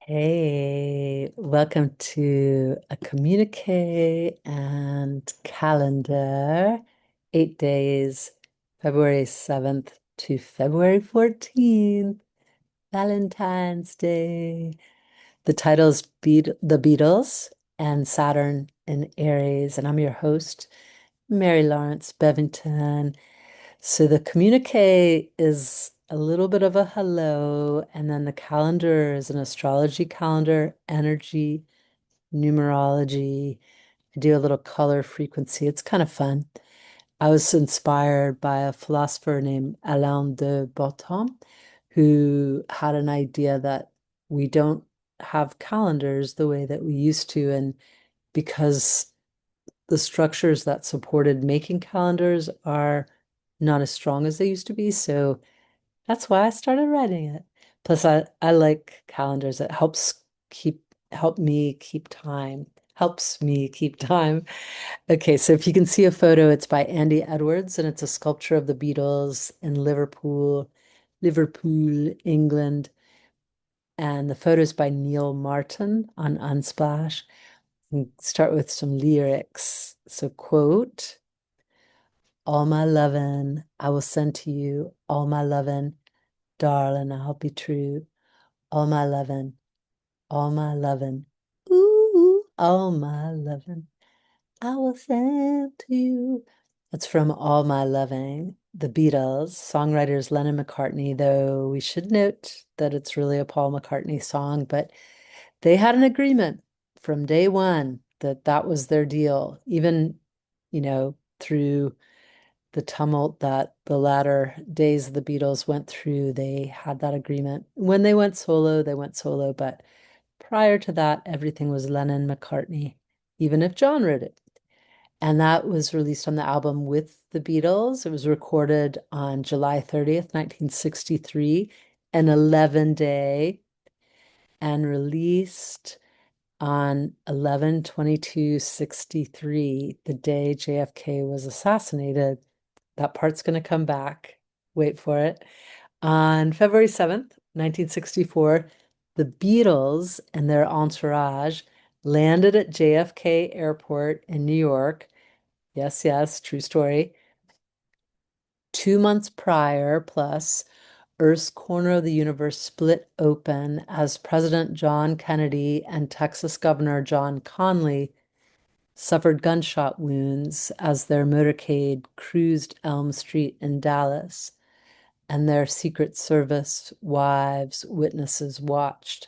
Hey, welcome to a communique and calendar. 8 days, February 7th to February 14th, Valentine's Day. The title's The Beatles and Saturn in Aries, and I'm your host, Mary-Laurence Bevington. So the communique is a little bit of a hello, and then the calendar is an astrology calendar, energy, numerology. I do a little color frequency. It's kind of fun. I was inspired by a philosopher named Alain de Botton, who had an idea that we don't have calendars the way that we used to, and because the structures that supported making calendars are not as strong as they used to be. So that's why I started writing it. Plus, I like calendars. It help me keep time. Helps me keep time. Okay, so if you can see a photo, it's by Andy Edwards, and it's a sculpture of the Beatles in Liverpool, England. And the photo is by Neil Martin on Unsplash. And start with some lyrics. So, quote, all my lovin' I will send to you, all my lovin', darling, I'll be true. All my lovin', all my lovin', ooh, all my lovin', I will send to you. That's from All My Loving, the Beatles, songwriters Lennon McCartney, though we should note that it's really a Paul McCartney song, but they had an agreement from day one that that was their deal, even, through the tumult that the latter days of the Beatles went through, they had that agreement. When they went solo, but prior to that, everything was Lennon McCartney, even if John wrote it. And that was released on the album with the Beatles. It was recorded on July 30th, 1963, an 11-day, and released on 11/22/63, the day JFK was assassinated. That part's going to come back. Wait for it. On February 7th, 1964, the Beatles and their entourage landed at JFK Airport in New York. Yes, yes, true story. 2 months prior, plus, Earth's corner of the universe split open as President John Kennedy and Texas Governor John Conley suffered gunshot wounds as their motorcade cruised Elm Street in Dallas, and their Secret Service wives, witnesses watched.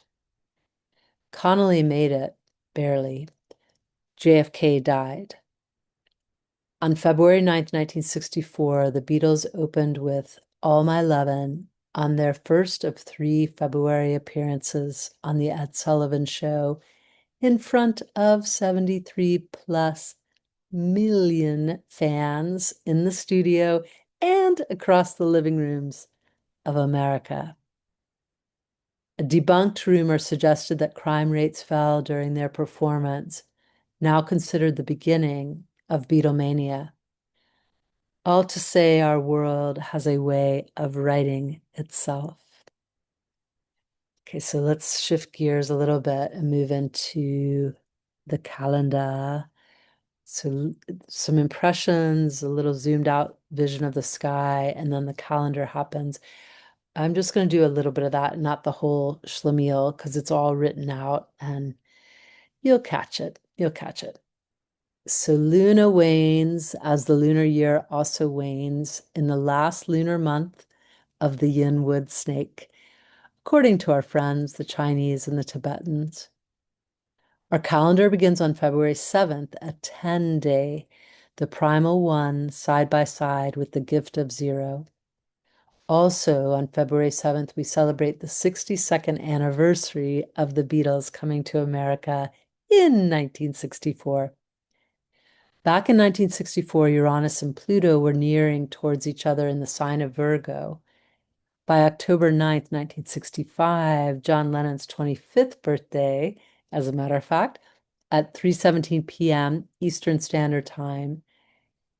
Connolly made it, barely. JFK died. On February 9th, 1964, the Beatles opened with All My Lovin' on their first of 3 February appearances on The Ed Sullivan Show in front of 73 plus million fans in the studio and across the living rooms of America. A debunked rumor suggested that crime rates fell during their performance, now considered the beginning of Beatlemania. All to say our world has a way of writing itself. Okay, so let's shift gears a little bit and move into the calendar. So some impressions, a little zoomed out vision of the sky, and then the calendar happens. I'm just going to do a little bit of that, not the whole schlemiel, because it's all written out and you'll catch it. You'll catch it. So Luna wanes as the lunar year also wanes in the last lunar month of the yin wood snake, according to our friends, the Chinese and the Tibetans. Our calendar begins on February 7th, a 10-day, the primal one side by side with the gift of zero. Also, on February 7th, we celebrate the 62nd anniversary of the Beatles coming to America in 1964. Back in 1964, Uranus and Pluto were nearing towards each other in the sign of Virgo. By October 9th, 1965, John Lennon's 25th birthday, as a matter of fact, at 3:17 p.m. Eastern Standard Time,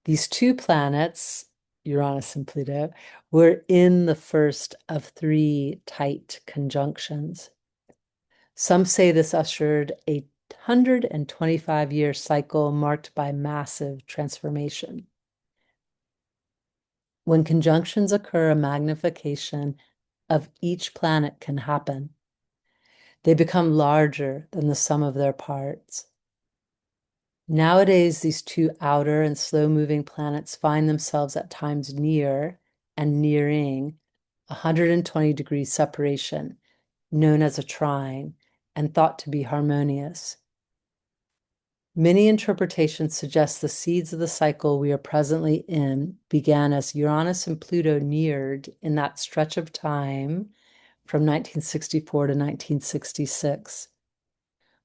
these two planets, Uranus and Pluto, were in the first of 3 tight conjunctions. Some say this ushered a 125-year cycle marked by massive transformation. When conjunctions occur, a magnification of each planet can happen. They become larger than the sum of their parts. Nowadays, these two outer and slow-moving planets find themselves at times near and nearing 120-degree separation, known as a trine, and thought to be harmonious. Many interpretations suggest the seeds of the cycle we are presently in began as Uranus and Pluto neared in that stretch of time from 1964 to 1966,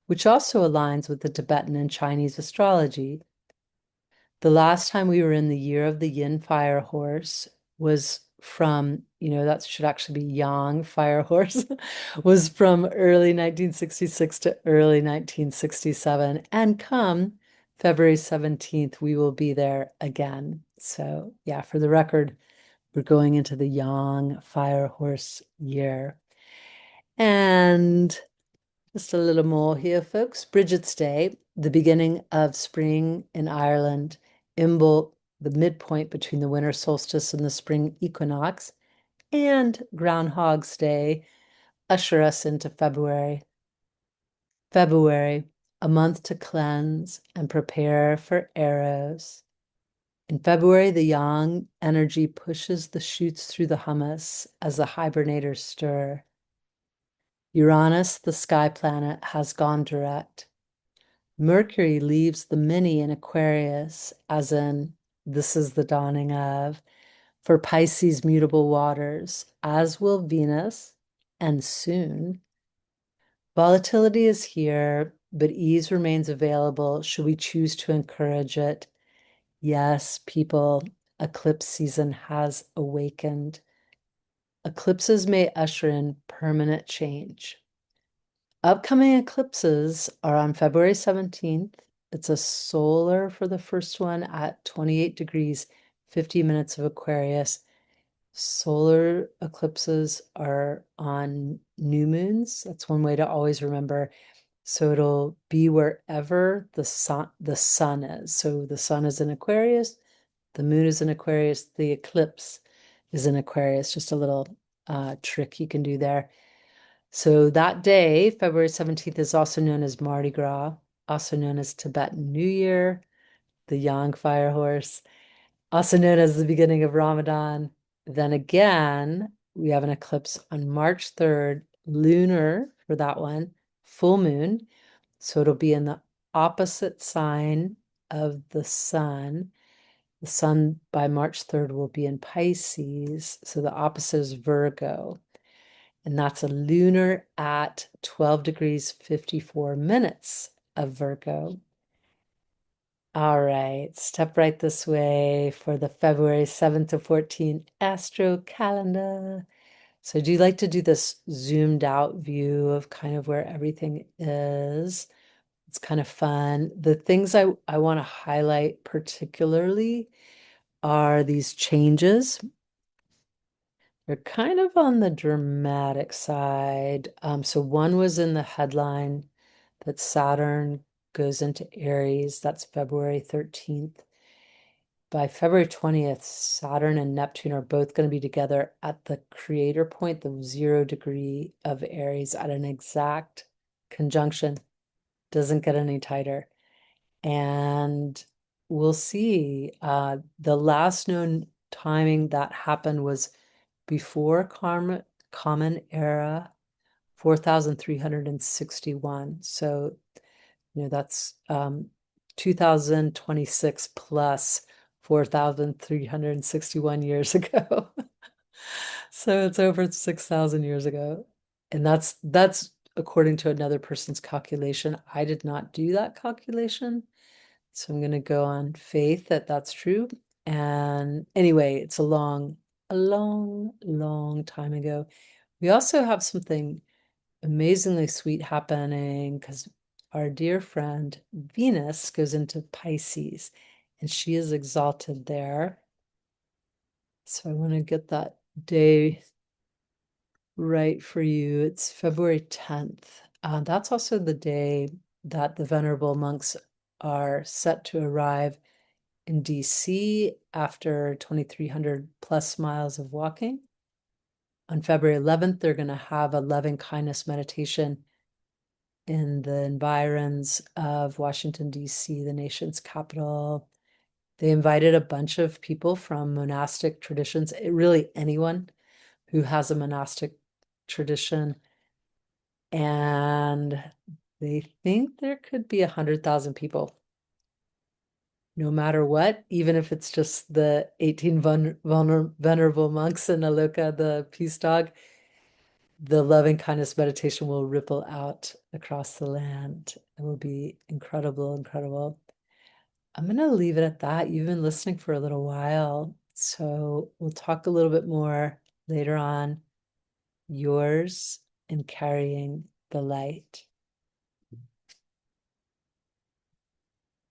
which also aligns with the Tibetan and Chinese astrology. The last time we were in the year of the yin fire horse was from, that should actually be yang fire horse, was from early 1966 to early 1967. And come February 17th, we will be there again. So yeah, for the record, we're going into the yang fire horse year. And just a little more here, folks. Bridget's Day, the beginning of spring in Ireland, Imbolc, the midpoint between the winter solstice and the spring equinox, and Groundhog's Day usher us into February. February, a month to cleanse and prepare for Eros. In February, the yang energy pushes the shoots through the humus as the hibernators stir. Uranus, the sky planet, has gone direct. Mercury leaves the mini in Aquarius, as in, this is the dawning of, for Pisces mutable waters, as will Venus, and soon. Volatility is here, but ease remains available should we choose to encourage it. Yes, people, eclipse season has awakened. Eclipses may usher in permanent change. Upcoming eclipses are on February 17th. It's a solar for the first one at 28 degrees, 50 minutes of Aquarius. Solar eclipses are on new moons. That's one way to always remember. So it'll be wherever the sun is. So the sun is in Aquarius, the moon is in Aquarius, the eclipse is in Aquarius. Just a little trick you can do there. So that day, February 17th, is also known as Mardi Gras, also known as Tibetan New Year, the Yang Fire Horse, also known as the beginning of Ramadan. Then again, we have an eclipse on March 3rd, lunar for that one, full moon. So it'll be in the opposite sign of the sun. The sun by March 3rd will be in Pisces. So the opposite is Virgo. And that's a lunar at 12 degrees, 54 minutes of Virgo. All right, step right this way for the February 7th to 14th astro calendar. So I do like to do this zoomed out view of kind of where everything is. It's kind of fun. The things I want to highlight particularly are these changes. They're kind of on the dramatic side. So one was in the headline that Saturn goes into Aries. That's February 13th. By February 20th, Saturn and Neptune are both going to be together at the creator point, the 0 degree of Aries, at an exact conjunction. Doesn't get any tighter. And we'll see. The last known timing that happened was before Common Era, 4,361. So, that's 2026 plus 4,361 years ago. So it's over 6,000 years ago. And that's according to another person's calculation. I did not do that calculation. So I'm going to go on faith that that's true. And anyway, it's a long, long time ago. We also have something amazingly sweet happening because our dear friend Venus goes into Pisces and she is exalted there. So I want to get that day right for you. It's February 10th. That's also the day that the venerable monks are set to arrive in DC after 2,300 plus miles of walking. On February 11th, they're going to have a loving kindness meditation in the environs of Washington, D.C., the nation's capital. They invited a bunch of people from monastic traditions, really anyone who has a monastic tradition. And they think there could be 100,000 people, no matter what, even if it's just the 18 venerable monks and Aloka, the peace dog. The loving kindness meditation will ripple out across the land. It will be incredible, incredible. I'm going to leave it at that. You've been listening for a little while, so we'll talk a little bit more later on. Yours in carrying the light.